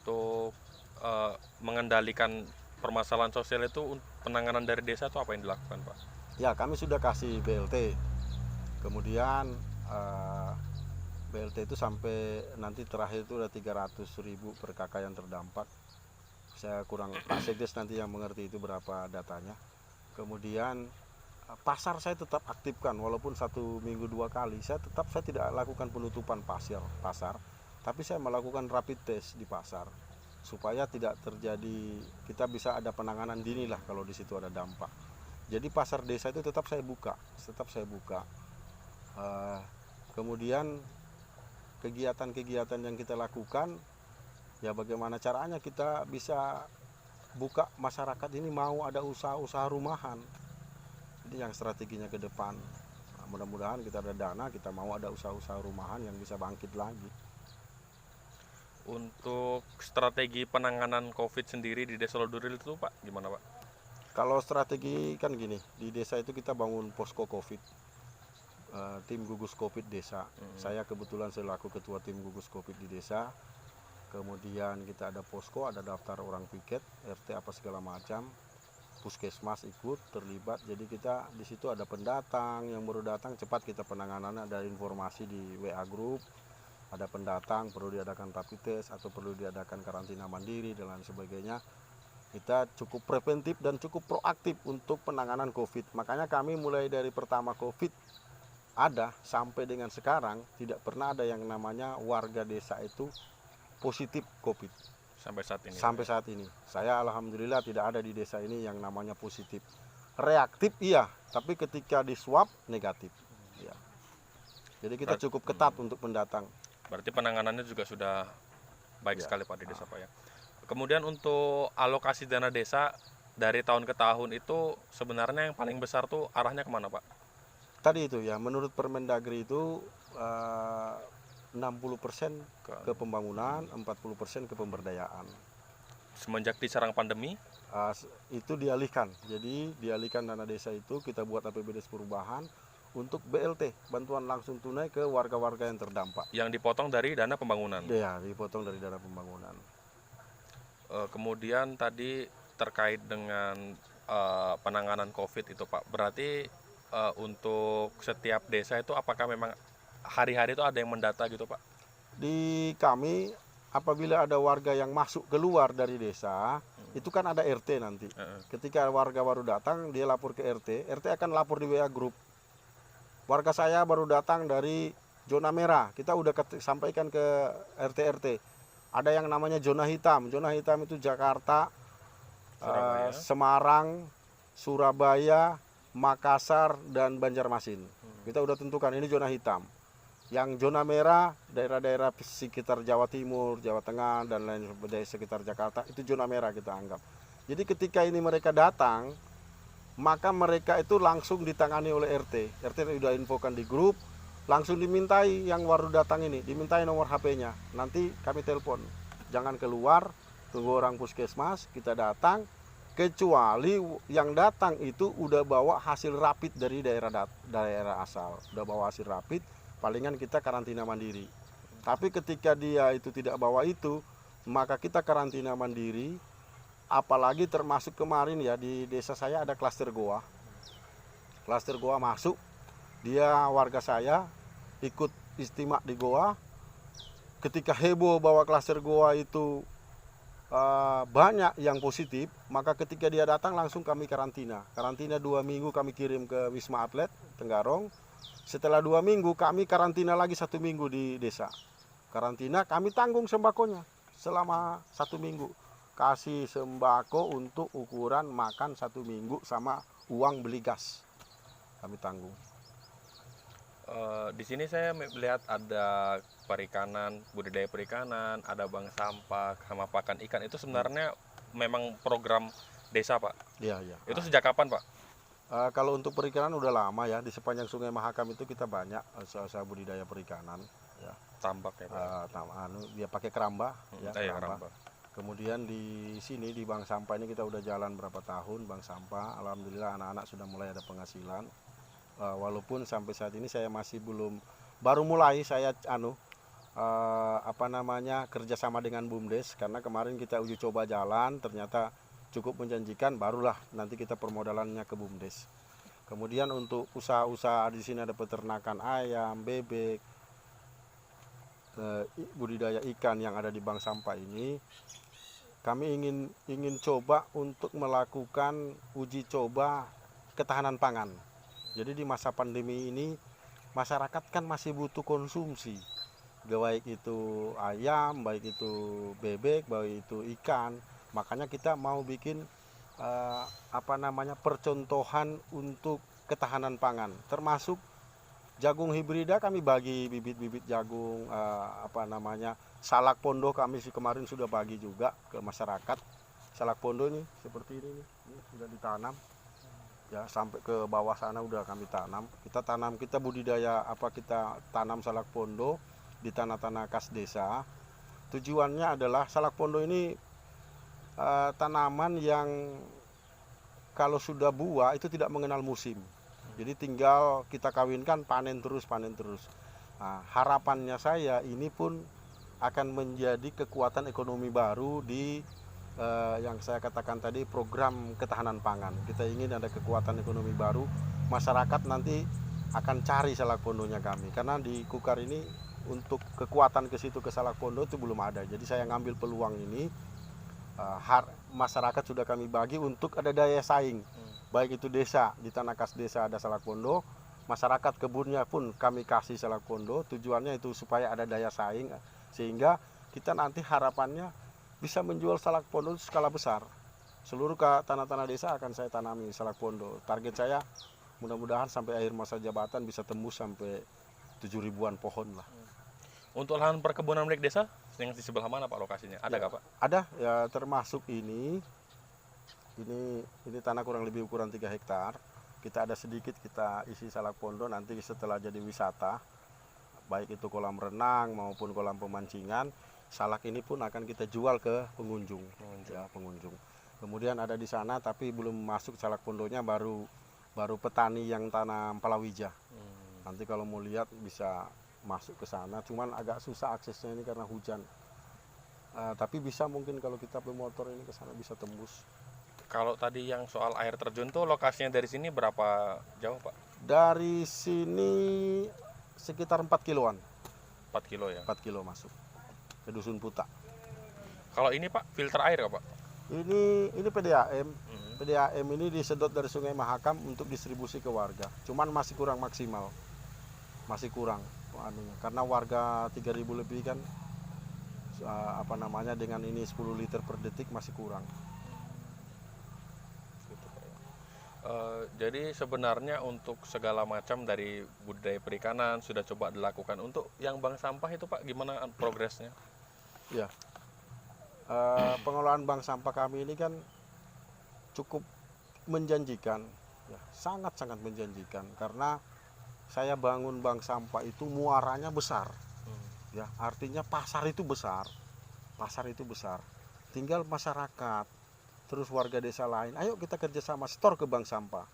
untuk mengendalikan permasalahan sosial itu penanganan dari desa itu apa yang dilakukan, Pak? Ya, kami sudah kasih BLT. Kemudian BLT itu sampai nanti terakhir itu udah 300.000 per kakak yang terdampak. Saya kurang, Pak Sekdes nanti yang mengerti itu berapa datanya. Kemudian pasar saya tetap aktifkan walaupun 1 minggu 2 kali. Saya tidak lakukan penutupan pasar, tapi saya melakukan rapid test di pasar supaya tidak terjadi, kita bisa ada penanganan dini lah kalau di situ ada dampak. Jadi pasar desa itu tetap saya buka. Kemudian kegiatan-kegiatan yang kita lakukan, ya bagaimana caranya kita bisa buka masyarakat ini mau ada usaha-usaha rumahan. Jadi yang strateginya ke depan, nah, mudah-mudahan kita ada dana, kita mau ada usaha-usaha rumahan yang bisa bangkit lagi. Untuk strategi penanganan COVID sendiri di Desa Loduril itu, Pak, gimana, Pak? Kalau strategi kan gini, di desa itu kita bangun posko COVID, tim gugus COVID desa. Saya kebetulan selaku ketua tim gugus COVID di desa. Kemudian kita ada posko, ada daftar orang piket, RT apa segala macam. Puskesmas ikut terlibat. Jadi kita di situ ada pendatang yang baru datang, cepat kita penanganannya, ada informasi di WA group. Ada pendatang perlu diadakan rapid test atau perlu diadakan karantina mandiri dan lain sebagainya. Kita cukup preventif dan cukup proaktif untuk penanganan COVID. Makanya kami mulai dari pertama COVID ada sampai dengan sekarang tidak pernah ada yang namanya warga desa itu positif COVID. Sampai saat ini. Sampai saat ini. Saya alhamdulillah tidak ada di desa ini yang namanya positif. Reaktif iya, tapi ketika di swab negatif. Ya. Jadi kita cukup ketat untuk pendatang. Berarti penanganannya juga sudah baik Ya. sekali, Pak, di desa, Pak, ya. Kemudian untuk alokasi dana desa dari tahun ke tahun itu sebenarnya yang paling besar tuh arahnya kemana, Pak? Tadi itu ya, menurut Permendagri itu 60% ke pembangunan, 40% ke pemberdayaan. Semenjak diserang pandemi, Itu dialihkan. Jadi dialihkan dana desa itu kita buat APBD perubahan untuk BLT, bantuan langsung tunai ke warga-warga yang terdampak. yang dipotong dari dana pembangunan. Ya, dipotong dari dana pembangunan. Kemudian tadi terkait dengan penanganan COVID itu, Pak. Berarti untuk setiap desa itu apakah memang hari-hari itu ada yang mendata gitu, Pak? Di kami apabila ada warga yang masuk keluar dari desa, itu kan ada RT nanti. Ketika warga baru datang, dia lapor ke RT, RT akan lapor di WA group. Warga saya baru datang dari zona merah, kita udah sampaikan ke RT-RT. Ada yang namanya zona hitam. Zona hitam itu Jakarta, Semarang, Surabaya, Makassar, dan Banjarmasin. Kita udah tentukan ini zona hitam. Yang zona merah, daerah-daerah sekitar Jawa Timur, Jawa Tengah, dan lain sebagainya sekitar Jakarta, itu zona merah kita anggap. Jadi ketika ini mereka datang, maka mereka itu langsung ditangani oleh RT. RT sudah infokan di grup, langsung dimintai yang baru datang ini, dimintai nomor HP-nya. Nanti kami telepon, jangan keluar, tunggu orang puskesmas, kita datang. Kecuali yang datang itu udah bawa hasil rapid dari daerah asal, udah bawa hasil rapid, palingan kita karantina mandiri. Tapi ketika dia itu tidak bawa itu, maka kita karantina mandiri. Apalagi termasuk kemarin ya, di desa saya ada klaster goa. Klaster goa masuk, dia warga saya ikut istimak di goa. Ketika heboh bahwa klaster goa itu banyak yang positif, maka ketika dia datang langsung kami karantina. Karantina 2 minggu kami kirim ke Wisma Atlet Tenggarong. Setelah 2 minggu kami karantina lagi 1 minggu di desa. Karantina kami tanggung sembakonya selama 1 minggu. Kasih sembako untuk ukuran makan 1 minggu sama uang beli gas. Kami tanggung. Di sini saya melihat ada perikanan, budidaya perikanan, ada bank sampah, sama pakan ikan. Itu sebenarnya memang program desa, Pak? Iya, iya. Itu sejak kapan, Pak? Kalau untuk perikanan udah lama ya, di sepanjang Sungai Mahakam itu kita banyak usaha budidaya perikanan. Ya. Tambak ya, Pak? Dia pakai keramba, ya, Keramba. Kemudian di sini di bank sampah ini kita udah jalan berapa tahun bank sampah. Alhamdulillah anak-anak sudah mulai ada penghasilan. Walaupun sampai saat ini saya masih belum, baru mulai saya kerjasama dengan BUMDes, karena kemarin kita uji coba jalan ternyata cukup menjanjikan, barulah nanti kita permodalannya ke BUMDes. Kemudian untuk usaha-usaha di sini ada peternakan ayam, bebek, budidaya ikan yang ada di bank sampah ini, kami ingin coba untuk melakukan uji coba ketahanan pangan. Jadi di masa pandemi ini masyarakat kan masih butuh konsumsi, baik itu ayam, baik itu bebek, baik itu ikan. Makanya kita mau bikin percontohan untuk ketahanan pangan, termasuk jagung hibrida. Kami bagi bibit-bibit jagung, salak pondo kami kemarin sudah bagi juga ke masyarakat. Salak pondo ini seperti ini sudah ditanam. Ya, sampai ke bawah sana udah kami tanam. Kita budidaya kita tanam salak pondo di tanah-tanah kas desa. Tujuannya adalah salak pondo ini tanaman yang kalau sudah buah itu tidak mengenal musim. Jadi tinggal kita kawinkan, panen terus. Nah, harapannya saya ini pun akan menjadi kekuatan ekonomi baru di yang saya katakan tadi, program ketahanan pangan. Kita ingin ada kekuatan ekonomi baru, masyarakat nanti akan cari salak pondonya kami, karena di Kukar ini untuk kekuatan ke situ ke salak pondo itu belum ada. Jadi saya ngambil peluang ini, masyarakat sudah kami bagi untuk ada daya saing, baik itu desa, di tanah kas desa ada salak pondo, masyarakat kebunnya pun kami kasih salak pondo. Tujuannya itu supaya ada daya saing, sehingga kita nanti harapannya bisa menjual salak pondo skala besar. Seluruh tanah-tanah desa akan saya tanami salak pondo. Target saya mudah-mudahan sampai akhir masa jabatan bisa tembus sampai 7.000-an pohon lah. Untuk lahan perkebunan milik desa yang di sebelah mana Pak lokasinya? Ada nggak Pak? Ada ya, termasuk ini tanah kurang lebih ukuran 3 hektar. Kita ada sedikit kita isi salak pondo, nanti setelah jadi wisata, baik itu kolam renang maupun kolam pemancingan, salak ini pun akan kita jual ke pengunjung. Kemudian ada di sana tapi belum masuk salak pondonya, baru petani yang tanam palawija. Nanti kalau mau lihat bisa masuk ke sana, cuman agak susah aksesnya ini karena hujan. Tapi bisa mungkin kalau kita bermotor ini ke sana bisa tembus. Kalau tadi yang soal air terjun tuh lokasinya dari sini berapa jauh Pak? Dari sini sekitar 4 kiloan. 4 kilo ya? 4 kilo masuk ke Dusun Puta. Kalau ini Pak, filter air nggak Pak? Ini PDAM. PDAM ini disedot dari Sungai Mahakam untuk distribusi ke warga. Cuman masih kurang maksimal. Masih kurang karena warga 3.000 lebih kan, dengan ini 10 liter per detik masih kurang. Jadi sebenarnya untuk segala macam dari budidaya perikanan sudah coba dilakukan. Untuk yang bank sampah itu Pak, gimana progresnya? Ya, pengelolaan bank sampah kami ini kan cukup menjanjikan, ya, sangat-sangat menjanjikan, karena saya bangun bank sampah itu muaranya besar, ya, artinya pasar itu besar, tinggal masyarakat, terus warga desa lain, ayo kita kerjasama setor ke bank sampah,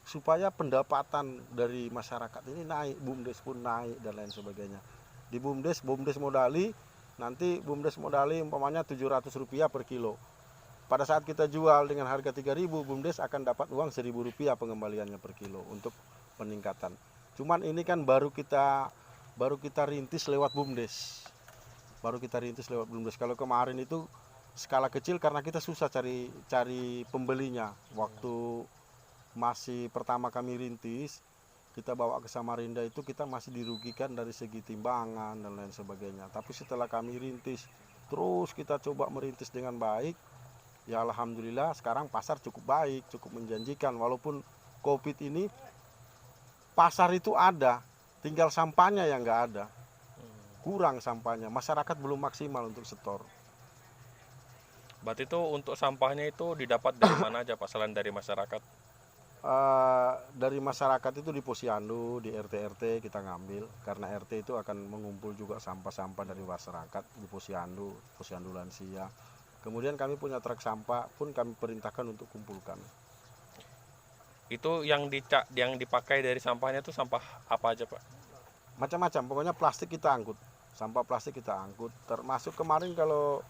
supaya pendapatan dari masyarakat ini naik, BUMDes pun naik dan lain sebagainya. Di BUMDes modali, nanti BUMDes modali umpamanya Rp700 per kilo. Pada saat kita jual dengan harga 3.000, BUMDes akan dapat uang Rp1.000 pengembaliannya per kilo untuk peningkatan. Cuman ini kan baru kita rintis lewat BUMDes. Kalau kemarin itu skala kecil karena kita susah cari pembelinya. Waktu masih pertama kami rintis, kita bawa ke Samarinda itu kita masih dirugikan dari segi timbangan dan lain sebagainya. Tapi setelah kami rintis, terus kita coba merintis dengan baik, ya alhamdulillah sekarang pasar cukup baik, cukup menjanjikan. Walaupun COVID ini pasar itu ada, tinggal sampahnya yang nggak ada, kurang sampahnya, masyarakat belum maksimal untuk setor. Berarti itu untuk sampahnya itu didapat dari mana aja Pak, selain dari masyarakat? Dari masyarakat itu di Posyandu, di RT-RT kita ngambil, karena RT itu akan mengumpul juga sampah-sampah dari masyarakat di Posyandu lansia. Kemudian kami punya truk sampah pun kami perintahkan untuk kumpulkan. Itu yang dipakai dari sampahnya itu sampah apa aja Pak? Macam-macam, pokoknya plastik kita angkut. Sampah plastik kita angkut. Termasuk kemarin kalau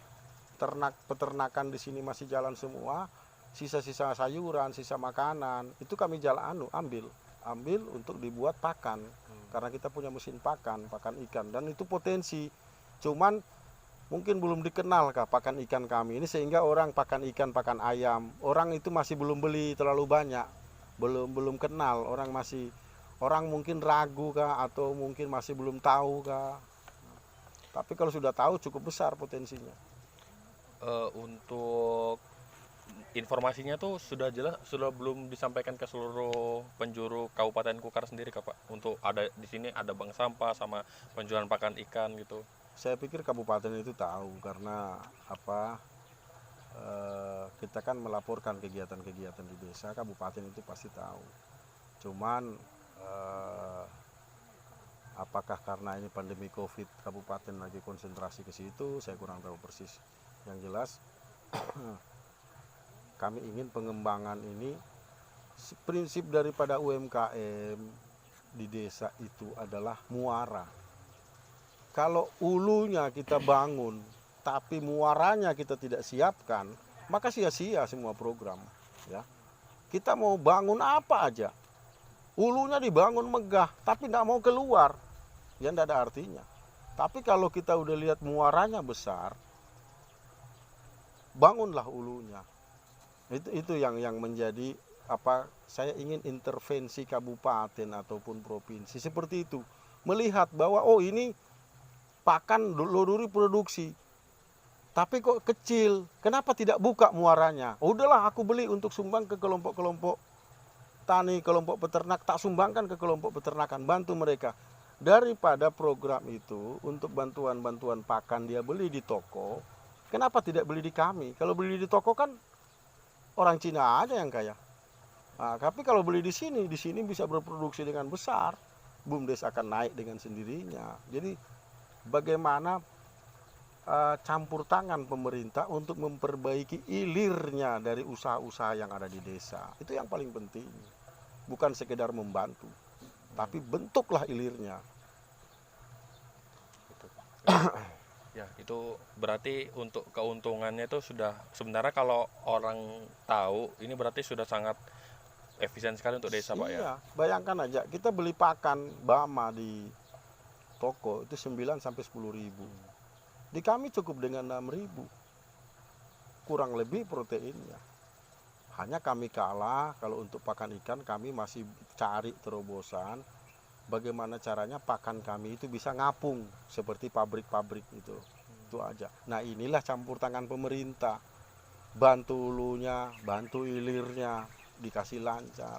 peternakan di sini masih jalan semua, sisa-sisa sayuran, sisa makanan, itu kami ambil untuk dibuat pakan. Karena kita punya mesin pakan ikan, dan itu potensi. Cuman mungkin belum dikenal kah pakan ikan kami ini, sehingga orang pakan ikan, pakan ayam, orang itu masih belum beli terlalu banyak, belum kenal, orang mungkin ragu kah, atau mungkin masih belum tahu kah. Tapi kalau sudah tahu cukup besar potensinya. Untuk informasinya tuh sudah jelas, sudah belum disampaikan ke seluruh penjuru Kabupaten Kukar sendiri kah Pak? Untuk ada di sini ada bank sampah sama penjualan pakan ikan gitu. Saya pikir kabupaten itu tahu, karena kita kan melaporkan kegiatan-kegiatan di desa, kabupaten itu pasti tahu. Cuman apakah karena ini pandemi Covid, kabupaten lagi konsentrasi ke situ, saya kurang tahu persis. Yang jelas kami ingin pengembangan ini, prinsip daripada UMKM di desa itu adalah muara. Kalau ulunya kita bangun tapi muaranya kita tidak siapkan, maka sia-sia semua program, ya. Kita mau bangun apa aja, ulunya dibangun megah tapi tidak mau keluar, ya tidak ada artinya. Tapi kalau kita udah lihat muaranya besar, bangunlah ulunya. Itu yang menjadi saya ingin intervensi kabupaten ataupun provinsi seperti itu, melihat bahwa oh ini pakan Loduri produksi, tapi kok kecil, kenapa tidak buka muaranya? Oh, udahlah aku beli untuk sumbang ke kelompok-kelompok tani, kelompok peternak, tak sumbangkan ke kelompok peternakan, bantu mereka. Daripada program itu untuk bantuan pakan dia beli di toko, kenapa tidak beli di kami? Kalau beli di toko kan orang Cina aja yang kaya. Nah, tapi kalau beli di sini bisa berproduksi dengan besar, BUMDes akan naik dengan sendirinya. Jadi bagaimana campur tangan pemerintah untuk memperbaiki ilirnya dari usaha-usaha yang ada di desa. Itu yang paling penting. Bukan sekedar membantu, tapi bentuklah ilirnya. Ya, itu berarti untuk keuntungannya itu sudah, sebenarnya kalau orang tahu ini berarti sudah sangat efisien sekali untuk desa, Pak, ya. Iya, bayangkan aja kita beli pakan Bama di toko itu 9 sampai 10 ribu. Di kami cukup dengan 6 ribu. Kurang lebih proteinnya. Hanya kami kalah kalau untuk pakan ikan, kami masih cari terobosan bagaimana caranya pakan kami itu bisa ngapung seperti pabrik-pabrik itu. Itu aja. Nah, inilah campur tangan pemerintah. Bantu hulunya, bantu ilirnya, dikasih lancar.